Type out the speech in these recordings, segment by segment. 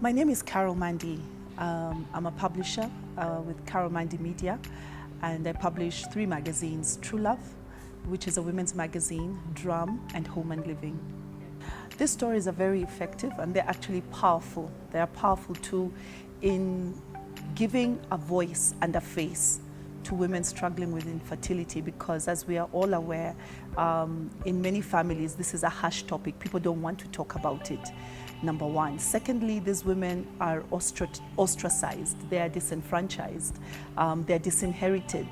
My name is Carole Mandi. I'm a publisher with Carole Mandi Media, and I publish 3 magazines: True Love, which is a women's magazine, Drum, and Home and Living. These stories are very effective and they're actually powerful. They are powerful too in giving a voice and a face to women struggling with infertility, because as we are all aware, in many families this is a hush topic. People don't want to talk about it, number one. Secondly, these women are ostracized, they are disenfranchised, they're disinherited,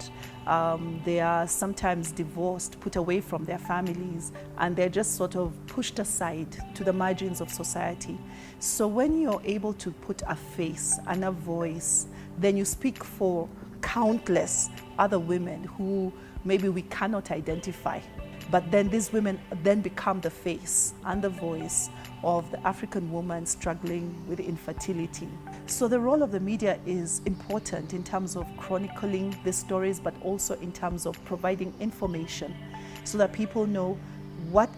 they are sometimes divorced, put away from their families, and they're just sort of pushed aside to the margins of society. So when you're able to put a face and a voice, then you speak for countless other women who maybe we cannot identify. But then these women then become the face and the voice of the African woman struggling with infertility. So the role of the media is important in terms of chronicling the stories, but also in terms of providing information so that people know what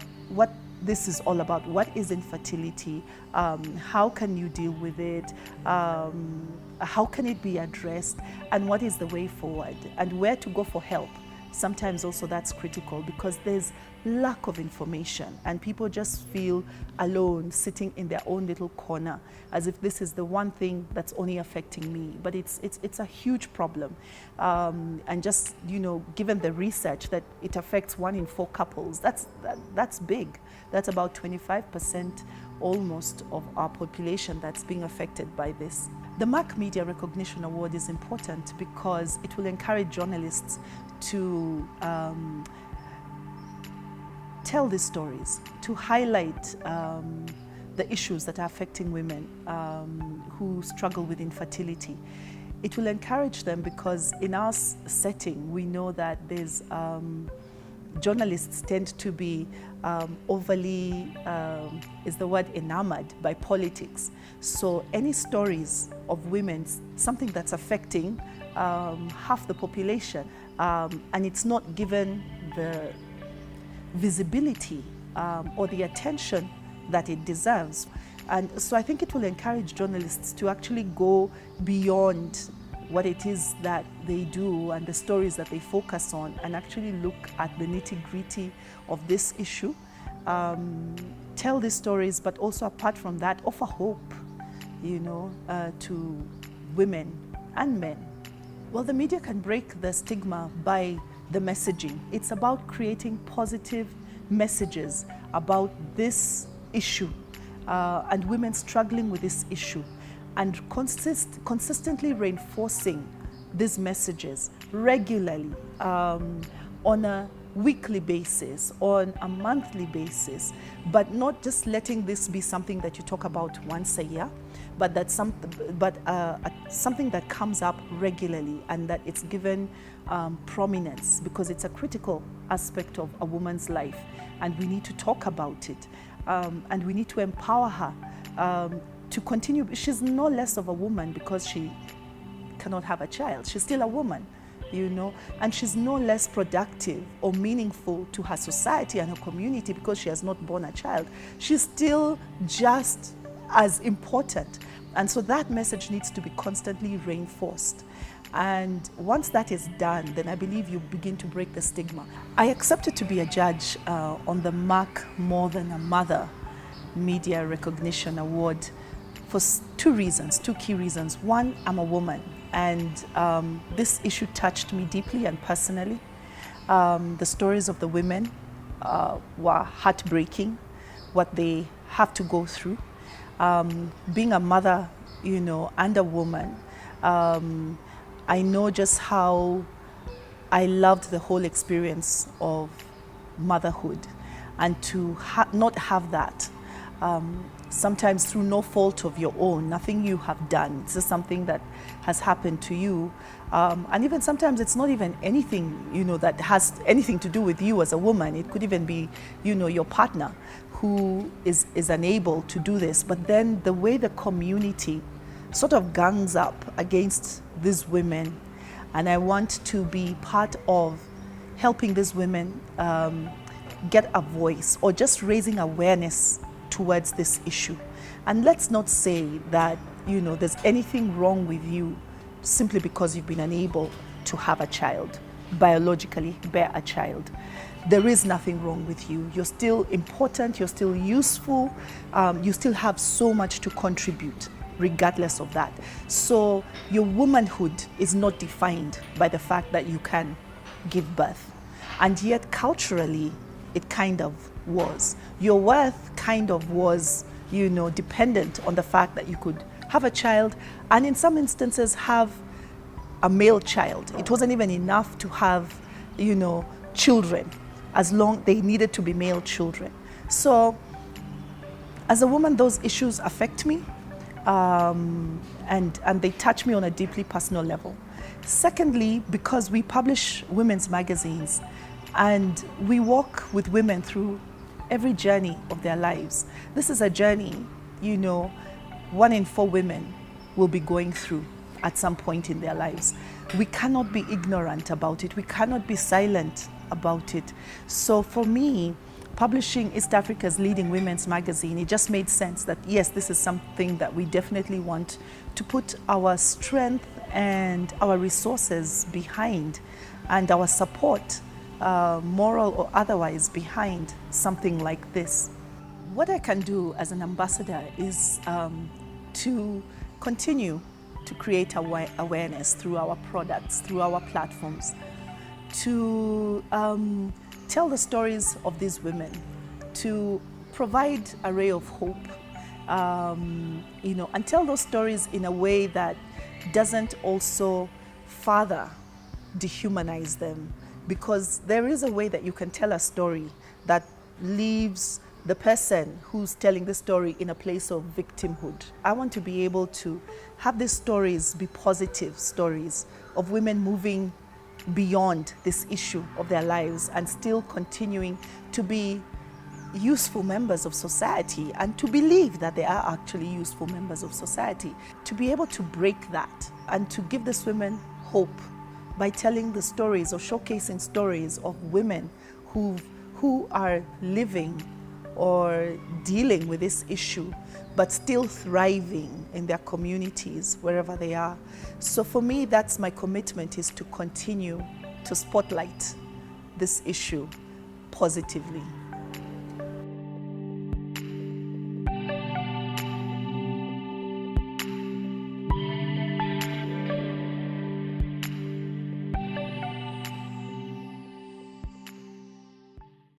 this is all about. What is infertility? How can you deal with it? How can it be addressed? And what is the way forward? And where to go for help? Sometimes also that's critical because there's lack of information and people just feel alone sitting in their own little corner as if this is the one thing that's only affecting me. But it's a huge problem. And just, given the research that it affects 1 in 4 couples, that's big. That's about 25% almost of our population that's being affected by this. The Merck Media Recognition Award is important because it will encourage journalists to tell these stories, to highlight the issues that are affecting women who struggle with infertility. It will encourage them because in our setting, we know that there's journalists tend to be overly, is the word enamored by politics. So any stories of women, something that's affecting half the population, and it's not given the visibility or the attention that it deserves. And so I think it will encourage journalists to actually go beyond what it is that they do and the stories that they focus on, and actually look at the nitty-gritty of this issue, tell these stories, but also apart from that, offer hope, to women and men. Well, the media can break the stigma by the messaging. It's about creating positive messages about this issue and women struggling with this issue, and consistently reinforcing these messages regularly on a weekly basis, on a monthly basis, but not just letting this be something that you talk about once a year, but that's something that comes up regularly and that it's given prominence, because it's a critical aspect of a woman's life and we need to talk about it, and we need to empower her to continue. She's no less of a woman because she cannot have a child. She's still a woman, and she's no less productive or meaningful to her society and her community because she has not born a child. She's still just as important. And so that message needs to be constantly reinforced. And once that is done, then I believe you begin to break the stigma. I accepted to be a judge on the Merck More Than a Mother Media Recognition Award for 2 key reasons. One, I'm a woman, and this issue touched me deeply and personally. The stories of the women were heartbreaking, what they have to go through. Being a mother, and a woman, I know just how I loved the whole experience of motherhood, and to not have that, sometimes through no fault of your own, nothing you have done, it's just something that has happened to you, and even sometimes it's not even anything that has anything to do with you as a woman. It could even be your partner who is unable to do this. But then the way the community sort of gangs up against these women, and I want to be part of helping these women get a voice, or just raising awareness towards this issue. And let's not say that, there's anything wrong with you simply because you've been unable to have a child, biologically bear a child. There is nothing wrong with you. You're still important, you're still useful, you still have so much to contribute regardless of that. So your womanhood is not defined by the fact that you can give birth. And yet culturally, it kind of was. Your worth kind of was, dependent on the fact that you could have a child, and in some instances have a male child. It wasn't even enough to have, children, as long they needed to be male children. So as a woman, those issues affect me, and they touch me on a deeply personal level. Secondly, because we publish women's magazines and we walk with women through every journey of their lives. This is a journey, 1 in 4 women will be going through at some point in their lives. We cannot be ignorant about it. We cannot be silent about it. So for me, publishing East Africa's leading women's magazine, it just made sense that yes, this is something that we definitely want to put our strength and our resources behind, and our support, moral or otherwise, behind something like this. What I can do as an ambassador is to continue to create awareness through our products, through our platforms, to tell the stories of these women, to provide a ray of hope, and tell those stories in a way that doesn't also further dehumanize them. Because there is a way that you can tell a story that leaves the person who's telling the story in a place of victimhood. I want to be able to have these stories be positive stories of women moving beyond this issue of their lives and still continuing to be useful members of society, and to believe that they are actually useful members of society. To be able to break that and to give these women hope by telling the stories or showcasing stories of women who are living or dealing with this issue, but still thriving in their communities, wherever they are. So for me, that's my commitment, is to continue to spotlight this issue positively.